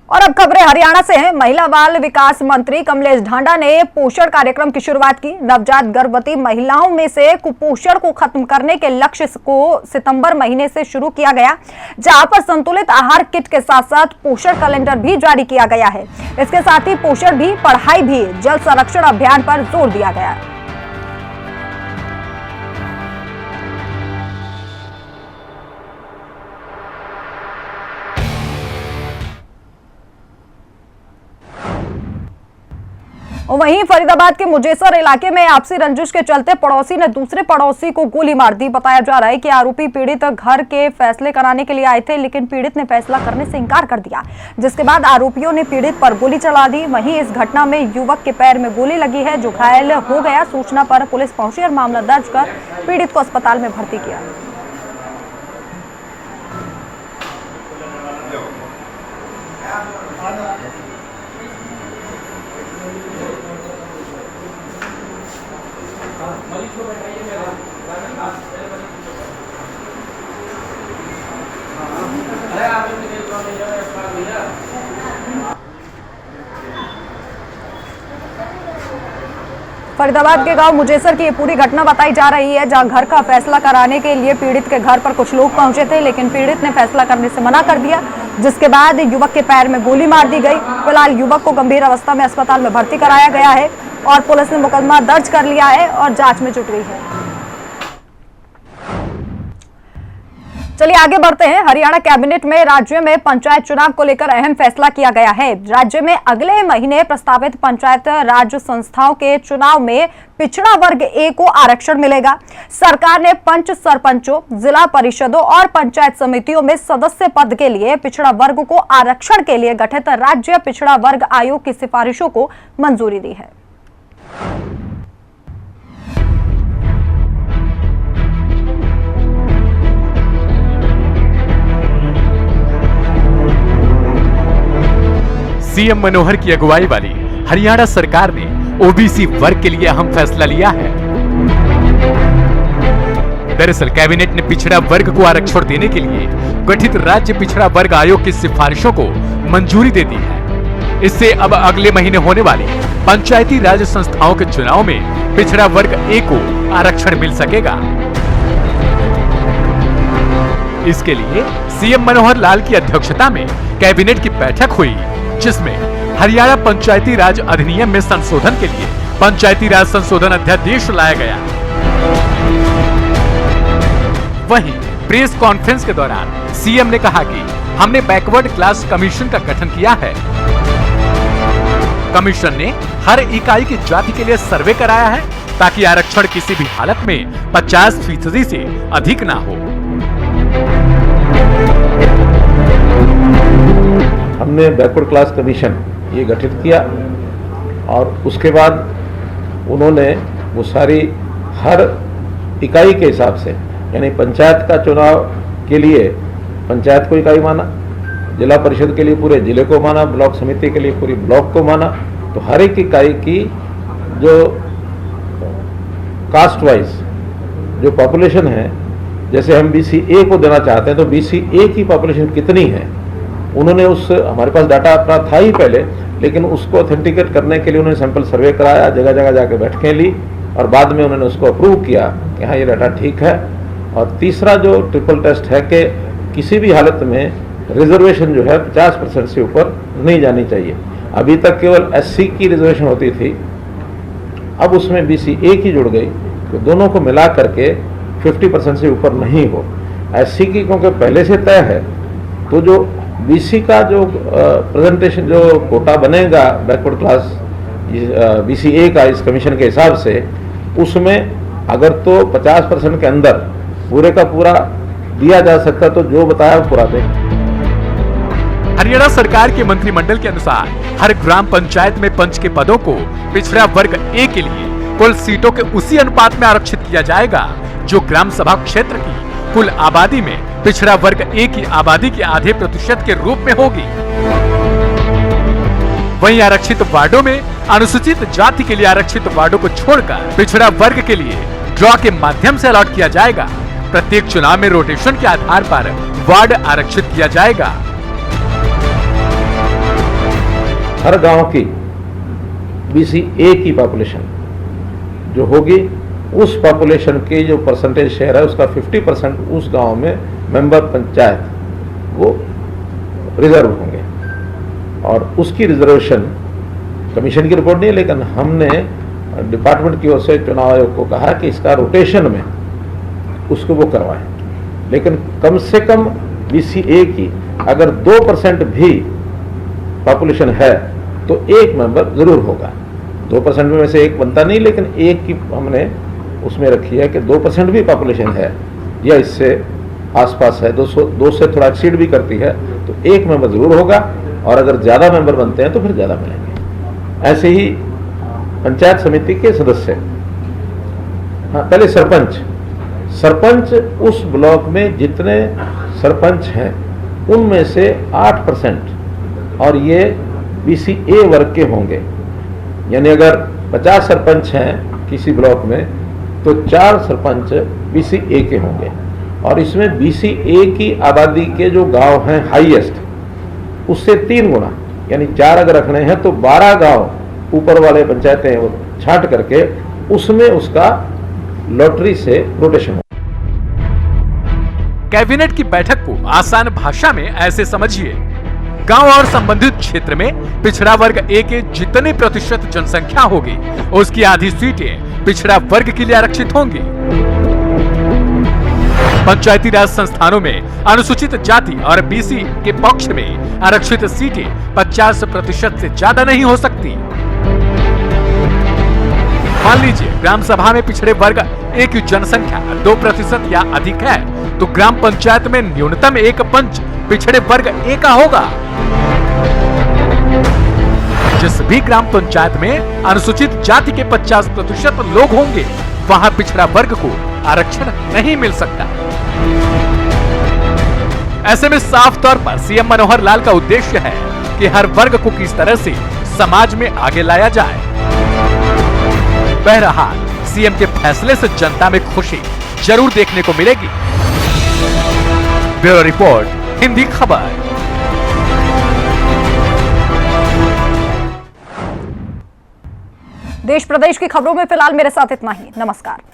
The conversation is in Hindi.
और अब खबरें हरियाणा से हैं। महिला बाल विकास मंत्री कमलेश ढांडा ने पोषण कार्यक्रम की शुरुआत की। नवजात गर्भवती महिलाओं में से कुपोषण को खत्म करने के लक्ष्य को सितंबर महीने से शुरू किया गया, जहां पर संतुलित आहार किट के साथ साथ पोषण कैलेंडर भी जारी किया गया है। इसके साथ ही पोषण भी, पढ़ाई भी, जल संरक्षण अभियान पर जोर दिया गया। और वहीं फरीदाबाद के मुजेसर इलाके में आपसी रंजिश के चलते पड़ोसी ने दूसरे पड़ोसी को गोली मार दी। बताया जा रहा है कि आरोपी पीड़ित घर के फैसले कराने के लिए आए थे, लेकिन पीड़ित ने फैसला करने से इनकार कर दिया, जिसके बाद आरोपियों ने पीड़ित पर गोली चला दी। वहीं इस घटना में युवक के पैर में गोली लगी है, जो घायल हो गया। सूचना पर पुलिस पहुंची और मामला दर्ज कर पीड़ित को अस्पताल में भर्ती किया। फरीदाबाद के गांव मुजेसर की ये पूरी घटना बताई जा रही है, जहां घर का फैसला कराने के लिए पीड़ित के घर पर कुछ लोग पहुंचे थे, लेकिन पीड़ित ने फैसला करने से मना कर दिया, जिसके बाद युवक के पैर में गोली मार दी गई। फिलहाल युवक को गंभीर अवस्था में अस्पताल में भर्ती कराया गया है और पुलिस ने मुकदमा दर्ज कर लिया है और जांच में जुट गई है। चलिए आगे बढ़ते हैं। हरियाणा कैबिनेट में राज्य में पंचायत चुनाव को लेकर अहम फैसला किया गया है। राज्य में अगले महीने प्रस्तावित पंचायत राज संस्थाओं के चुनाव में पिछड़ा वर्ग ए को आरक्षण मिलेगा। सरकार ने पंच, सरपंचों, जिला परिषदों और पंचायत समितियों में सदस्य पद के लिए पिछड़ा वर्ग को आरक्षण के लिए गठित राज्य पिछड़ा वर्ग आयोग की सिफारिशों को मंजूरी दी है। सीएम मनोहर की अगुवाई वाली हरियाणा सरकार ने ओबीसी वर्ग के लिए अहम फैसला लिया है। दरअसल कैबिनेट ने पिछड़ा वर्ग को आरक्षण देने के लिए गठित राज्य पिछड़ा वर्ग आयोग की सिफारिशों को मंजूरी दे दी है। इससे अब अगले महीने होने वाले पंचायती राज संस्थाओं के चुनाव में पिछड़ा वर्ग ए को आरक्षण मिल सकेगा। इसके लिए सीएम मनोहर लाल की अध्यक्षता में कैबिनेट की बैठक हुई, जिसमें हरियाणा पंचायती राज अधिनियम में संशोधन के लिए पंचायती राज संशोधन अध्यादेश लाया गया। वहीं प्रेस कॉन्फ्रेंस के दौरान सीएम ने कहा कि हमने बैकवर्ड क्लास कमीशन का गठन किया है। कमीशन ने हर इकाई की जाति के लिए सर्वे कराया है, ताकि आरक्षण किसी भी हालत में 50% से अधिक ना हो। हमने बैकवर्ड क्लास कमीशन ये गठित किया और उसके बाद उन्होंने वो सारी हर इकाई के हिसाब से, यानी पंचायत का चुनाव के लिए पंचायत को इकाई माना, जिला परिषद के लिए पूरे जिले को माना, ब्लॉक समिति के लिए पूरी ब्लॉक को माना। तो हर एक इकाई की जो कास्ट वाइज जो पॉपुलेशन है, जैसे हम BCA को देना चाहते हैं तो BCA की पॉपुलेशन कितनी है, उन्होंने हमारे पास डाटा अपना था ही पहले, लेकिन उसको ऑथेंटिकेट करने के लिए उन्होंने सैंपल सर्वे कराया, जगह जगह जाके बैठकें ली और बाद में उन्होंने उसको अप्रूव किया कि हाँ ये डाटा ठीक है। और तीसरा जो ट्रिपल टेस्ट है कि किसी भी हालत में रिजर्वेशन जो है 50% से ऊपर नहीं जानी चाहिए। अभी तक केवल SC की रिजर्वेशन होती थी, अब उसमें BCA की जुड़ गई, तो दोनों को मिला करके 50% से ऊपर नहीं हो। SC की क्योंकि पहले से तय है, तो जो BC का जो प्रेजेंटेशन जो कोटा बनेगा बैकवर्ड क्लास BCA का इस कमीशन के हिसाब से, उसमें अगर तो 50% के अंदर पूरे का पूरा दिया जा सकता तो जो बताया वो पूरा दें। हरियाणा सरकार के मंत्रिमंडल के अनुसार हर ग्राम पंचायत में पंच के पदों को पिछड़ा वर्ग ए के लिए कुल सीटों के उसी अनुपात में आरक्षित किया जाएगा, जो ग्राम सभा क्षेत्र की कुल आबादी में पिछड़ा वर्ग ए की आबादी के आधे प्रतिशत के रूप में होगी। वहीं आरक्षित वार्डों में अनुसूचित जाति के लिए आरक्षित वार्डों को छोड़कर पिछड़ा वर्ग के लिए ड्रॉ के माध्यम से अलॉट किया जाएगा। प्रत्येक चुनाव में रोटेशन के आधार पर वार्ड आरक्षित किया जाएगा। हर गांव की BC A की पॉपुलेशन जो होगी, उस पॉपुलेशन की जो परसेंटेज शेयर है उसका 50% उस गांव में मेंबर पंचायत वो रिजर्व होंगे। और उसकी रिजर्वेशन कमीशन की रिपोर्ट नहीं है, लेकिन हमने डिपार्टमेंट की ओर से चुनाव आयोग को कहा कि इसका रोटेशन में उसको वो करवाएं, लेकिन कम से कम BC A की अगर 2% भी पॉपुलेशन है तो एक मेंबर जरूर होगा। 2% में से एक बनता नहीं, लेकिन एक की हमने उसमें रखी है कि 2% भी पॉपुलेशन है या इससे आसपास है, 2 से थोड़ा एक्सीड भी करती है तो एक मेंबर जरूर होगा, और अगर ज़्यादा मेंबर बनते हैं तो फिर ज़्यादा मिलेंगे। ऐसे ही पंचायत समिति के सदस्य, हाँ पहले सरपंच उस ब्लॉक में जितने सरपंच हैं उनमें से 8%, और ये BC A वर्ग के होंगे। यानी अगर 50 सरपंच हैं किसी ब्लॉक में तो 4 सरपंच BC A के होंगे, और इसमें BC A की आबादी के जो गांव हैं हाईएस्ट उससे 3 गुना, यानी 4 अगर रखने हैं तो 12 गांव ऊपर वाले पंचायतें वो छांट करके उसमें उसका लॉटरी से रोटेशन हो। कैबिनेट की बैठक को आसान भाषा में ऐसे समझिए, गांव और संबंधित क्षेत्र में पिछड़ा वर्ग A के जितने प्रतिशत जनसंख्या होगी उसकी आधी सीटें पिछड़ा वर्ग के लिए आरक्षित होंगी। पंचायती राज संस्थानों में अनुसूचित जाति और BC के पक्ष में आरक्षित सीटें 50% से ज्यादा नहीं हो सकती। मान लीजिए ग्राम सभा में पिछड़े वर्ग A की जनसंख्या 2% या अधिक है तो ग्राम पंचायत में न्यूनतम एक पंच पिछड़े वर्ग A का होगा। जिस भी ग्राम पंचायत में अनुसूचित जाति के 50% लोग होंगे वहां पिछड़ा वर्ग को आरक्षण नहीं मिल सकता। ऐसे में साफ तौर पर CM मनोहर लाल का उद्देश्य है कि हर वर्ग को किस तरह से समाज में आगे लाया जाए। बहरहाल CM के फैसले से जनता में खुशी जरूर देखने को मिलेगी। ब्यूरो रिपोर्ट, हिंदी खबर। देश प्रदेश की खबरों में फिलहाल मेरे साथ इतना ही। नमस्कार।